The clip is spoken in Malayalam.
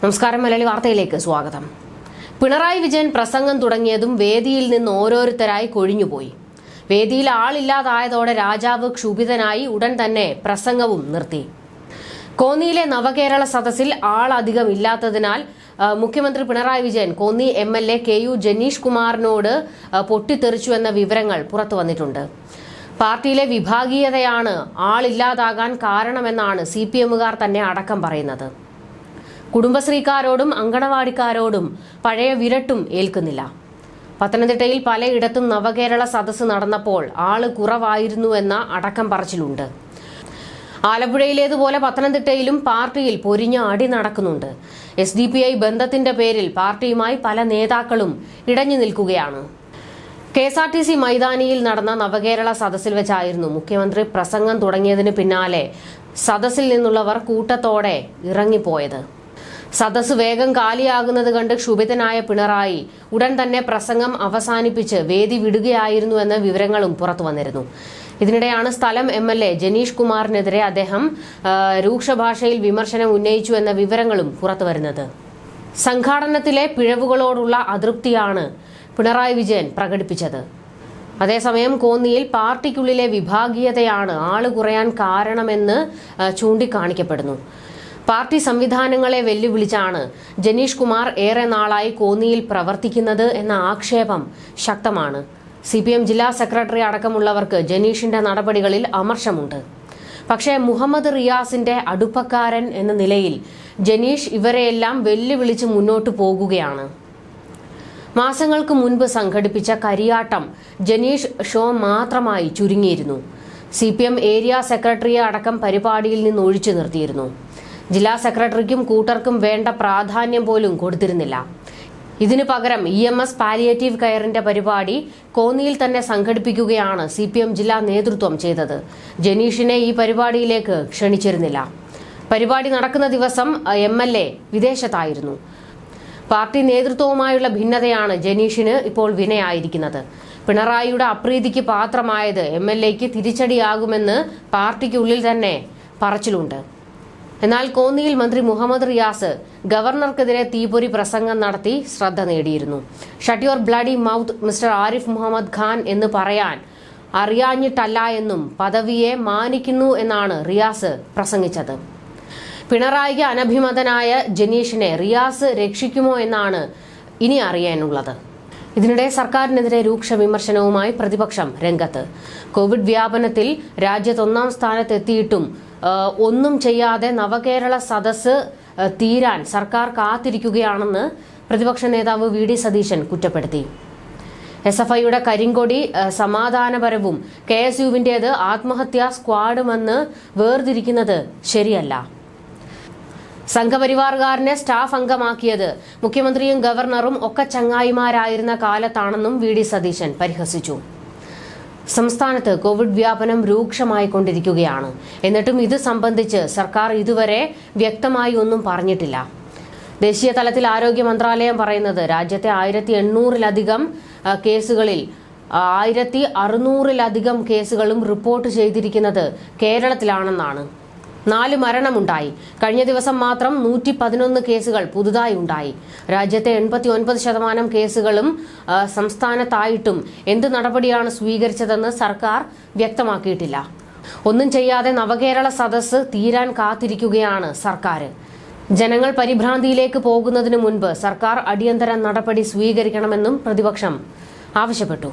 നമസ്കാരം. മലയാളി വാർത്തയിലേക്ക് സ്വാഗതം. പിണറായി വിജയൻ പ്രസംഗം തുടങ്ങിയതും വേദിയിൽ നിന്ന് ഓരോരുത്തരായി കൊഴിഞ്ഞുപോയി. വേദിയിൽ ആളില്ലാതായതോടെ രാജാവ് ക്ഷുഭിതനായി ഉടൻ തന്നെ പ്രസംഗവും നിർത്തി. കോന്നിയിലെ നവകേരള സദസ്സിൽ ആളധികം ഇല്ലാത്തതിനാൽ മുഖ്യമന്ത്രി പിണറായി വിജയൻ കോന്നി MLA KU ജനീഷ് കുമാറിനോട് പൊട്ടിത്തെറിച്ചു എന്ന വിവരങ്ങൾ പുറത്തു വന്നിട്ടുണ്ട്. പാർട്ടിയിലെ വിഭാഗീയതയാണ് ആളില്ലാതാകാൻ കാരണമെന്നാണ് CPMകാർ തന്നെ അടക്കം പറയുന്നത്. കുടുംബശ്രീക്കാരോടും അങ്കണവാടിക്കാരോടും പഴയ വിരട്ടും ഏൽക്കുന്നില്ല. പത്തനംതിട്ടയിൽ പലയിടത്തും നവകേരള സദസ്സ് നടന്നപ്പോൾ ആള് കുറവായിരുന്നു എന്ന അടക്കം പറച്ചിലുണ്ട്. ആലപ്പുഴയിലേതുപോലെ പത്തനംതിട്ടയിലും പാർട്ടിയിൽ പൊരിഞ്ഞ അടി നടക്കുന്നുണ്ട്. SDPI ബന്ധത്തിന്റെ പേരിൽ പാർട്ടിയുമായി പല നേതാക്കളും ഇടഞ്ഞു നിൽക്കുകയാണ്. KSRTC മൈതാനിയിൽ നടന്ന നവകേരള സദസ്സിൽ വെച്ചായിരുന്നു മുഖ്യമന്ത്രി പ്രസംഗം തുടങ്ങിയതിന് പിന്നാലെ സദസ്സിൽ നിന്നുള്ളവർ കൂട്ടത്തോടെ ഇറങ്ങിപ്പോയത്. സദസ്സ് വേഗം കാലിയാകുന്നത് കണ്ട് ക്ഷുഭിതനായ പിണറായി ഉടൻ തന്നെ പ്രസംഗം അവസാനിപ്പിച്ച് വേദി വിടുകയായിരുന്നു എന്ന വിവരങ്ങളും പുറത്തു വന്നിരുന്നു. ഇതിനിടെയാണ് സ്ഥലം MLA ജനീഷ് കുമാറിനെതിരെ അദ്ദേഹം രൂക്ഷഭാഷയിൽ വിമർശനം ഉന്നയിച്ചു എന്ന വിവരങ്ങളും പുറത്തു വരുന്നത്. സംഘാടനത്തിലെ പിഴവുകളോടുള്ള അതൃപ്തിയാണ് പിണറായി വിജയൻ പ്രകടിപ്പിച്ചത്. അതേസമയം കോന്നിയിൽ പാർട്ടിക്കുള്ളിലെ വിഭാഗീയതയാണ് ആള് കുറയാൻ കാരണമെന്ന് ചൂണ്ടിക്കാണിക്കപ്പെടുന്നു. പാർട്ടി സംവിധാനങ്ങളെ വെല്ലുവിളിച്ചാണ് ജനീഷ് കുമാർ ഏറെ നാളായി കോന്നിയിൽ പ്രവർത്തിക്കുന്നത് എന്ന ആക്ഷേപം ശക്തമാണ്. CPM ജില്ലാ സെക്രട്ടറി അടക്കമുള്ളവർക്ക് ജനീഷിന്റെ നടപടികളിൽ അമർഷമുണ്ട്. പക്ഷേ മുഹമ്മദ് റിയാസിന്റെ അടുപ്പക്കാരൻ എന്ന നിലയിൽ ജനീഷ് ഇവരെയെല്ലാം വെല്ലുവിളിച്ച് മുന്നോട്ടു പോകുകയാണ്. മാസങ്ങൾക്ക് മുൻപ് സംഘടിപ്പിച്ച കരിയാട്ടം ജനീഷ് ഷോ മാത്രമായി ചുരുങ്ങിയിരുന്നു. CPM ഏരിയ സെക്രട്ടറിയെ അടക്കം പരിപാടിയിൽ നിന്ന് ഒഴിച്ചു നിർത്തിയിരുന്നു. ജില്ലാ സെക്രട്ടറിക്കും കൂട്ടർക്കും വേണ്ട പ്രാധാന്യം പോലും കൊടുത്തിരുന്നില്ല. ഇതിനു പകരം EMS പാലിയേറ്റീവ് കെയറിന്റെ പരിപാടി കോന്നിയിൽ തന്നെ സംഘടിപ്പിക്കുകയാണ് CPM ജില്ലാ നേതൃത്വം ചെയ്തത്. ജനീഷിനെ ഈ പരിപാടിയിലേക്ക് ക്ഷണിച്ചിരുന്നില്ല. പരിപാടി നടക്കുന്ന ദിവസം MLA വിദേശത്തായിരുന്നു. പാർട്ടി നേതൃത്വവുമായുള്ള ഭിന്നതയാണ് ജനീഷിന് ഇപ്പോൾ വിനയായിരിക്കുന്നത്. പിണറായിയുടെ അപ്രീതിക്ക് പാത്രമായത് MLAക്ക് തിരിച്ചടിയാകുമെന്ന് പാർട്ടിക്കുള്ളിൽ തന്നെ പറച്ചിലുണ്ട്. എന്നാൽ കോന്നിയിൽ മന്ത്രി മുഹമ്മദ് റിയാസ് ഗവർണർക്കെതിരെ തീപ്പൊരി പ്രസംഗം നടത്തി ശ്രദ്ധ നേടിയിരുന്നു. Shut your bloody mouth mister Arif Mohammad Khan എന്ന് പറയാൻ അറിയാഞ്ഞിട്ടല്ല എന്നും പദവിയെ മാനിക്കുന്നു എന്നാണ് റിയാസ് പ്രസംഗിച്ചത്. പിണറായിക്ക് അനഭിമതനായ ജനീഷിനെ റിയാസ് രക്ഷിക്കുമോ എന്നാണ് ഇനി അറിയാനുള്ളത്. ഇതിനിടെ സർക്കാരിനെതിരെ രൂക്ഷ വിമർശനവുമായി പ്രതിപക്ഷം രംഗത്ത്. കോവിഡ് വ്യാപനത്തിൽ രാജ്യത്ത് 1-ാം സ്ഥാനത്തെത്തിയിട്ടും ഒന്നും ചെയ്യാതെ നവകേരള സദസ്സ് തീരാൻ സർക്കാർ കാത്തിരിക്കുകയാണെന്ന് പ്രതിപക്ഷ നേതാവ് VD സതീശൻ കുറ്റപ്പെടുത്തി. SFIയുടെ കരിങ്കൊടി സമാധാനപരവും KSUവിന്റേത് ആത്മഹത്യാ സ്ക്വാഡുമെന്ന് വേർതിരിക്കുന്നത് ശരിയല്ല. സംഘപരിവാറുകാരനെ സ്റ്റാഫ് അംഗമാക്കിയത് മുഖ്യമന്ത്രിയും ഗവർണറും ഒക്കെ ചങ്ങായിമാരായിരുന്ന കാലത്താണെന്നും VD സതീശൻ പരിഹസിച്ചു. സംസ്ഥാനത്ത് കോവിഡ് വ്യാപനം രൂക്ഷമായിക്കൊണ്ടിരിക്കുകയാണ്. എന്നിട്ടും ഇത് സംബന്ധിച്ച് സർക്കാർ ഇതുവരെ വ്യക്തമായി ഒന്നും പറഞ്ഞിട്ടില്ല. ദേശീയ തലത്തിൽ ആരോഗ്യ മന്ത്രാലയം പറയുന്നത് രാജ്യത്തെ 1800-ലധികം കേസുകളിൽ 1600-ലധികം കേസുകളും റിപ്പോർട്ട് ചെയ്തിരിക്കുന്നത് കേരളത്തിലാണെന്നാണ്. 4 മരണമുണ്ടായി. കഴിഞ്ഞ ദിവസം മാത്രം 111 കേസുകൾ പുതുതായി ഉണ്ടായി. രാജ്യത്തെ 89% കേസുകളും സംസ്ഥാനത്തായിട്ടും എന്ത് നടപടിയാണ് സ്വീകരിച്ചതെന്ന് സർക്കാർ വ്യക്തമാക്കിയിട്ടില്ല. ഒന്നും ചെയ്യാതെ നവകേരള സദസ്സ് തീരാൻ കാത്തിരിക്കുകയാണ് സർക്കാർ. ജനങ്ങൾ പരിഭ്രാന്തിയിലേക്ക് പോകുന്നതിന് മുൻപ് സർക്കാർ അടിയന്തര നടപടി സ്വീകരിക്കണമെന്നും പ്രതിപക്ഷം ആവശ്യപ്പെട്ടു.